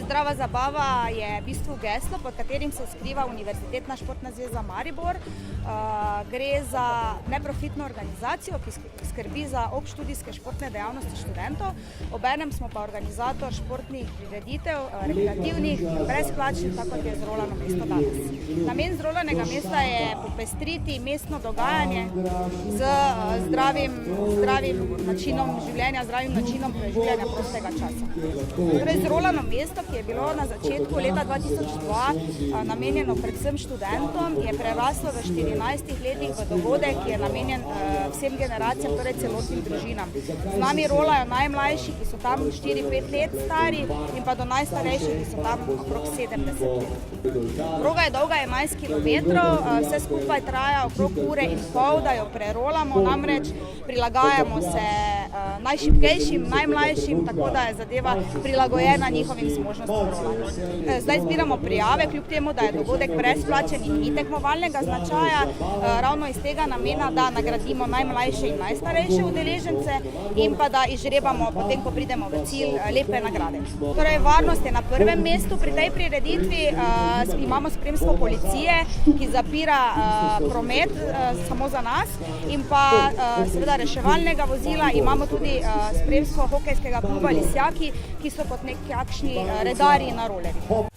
Zdrava zabava je v bistvu geslo, pod katerim se skriva Univerzitetna športna zveza Maribor. Gre za neprofitno organizacijo, ki skrbi za obštudijske športne dejavnosti študentov. Obenem smo pa organizator športnih prireditev, rekreativnih, brezplačnih, tako kot je Zrolano mesto danes. Namen Zrolanega mesta je popestriti mestno dogajanje z zdravim načinom življenja, zdravim načinom preživljanja prostega časa. Torej, Zrolano mesto, ki je bilo na začetku leta 2002 namenjeno predvsem študentom, je preraslo v 14 letih v dogodek, ki je namenjen vsem generacijam, torej celotnim družinam. Z nami rolajo najmlajši, ki so tam 4-5 let stari, in pa do najstarejših, ki so tam okrog 70 let. Proga je dolga 11 km, vse skupaj traja okrog ure in pol, da jo prerolamo, namreč prilagajamo se najšibkejšim, najmlajšim, tako da je zadeva prilagojena njihovim zmožnostim rolanja. Zdaj zbiramo prijave, kljub temu, da je dogodek brezplačen in ni tekmovalnega značaja, ravno iz tega namena, da nagradimo najmlajše in najstarejše udeležence in pa da izžrebamo, potem ko pridemo v cilj, lepe nagrade. Torej, varnost je na prvem mestu pri tej prireditvi, imamo spremstvo policije, ki zapira promet samo za nas, in pa seveda reševalnega vozila, imamo tudi spremstvo hokejskega kluba Lisjaki, ki so kot nekakšni redarji na rolerjih.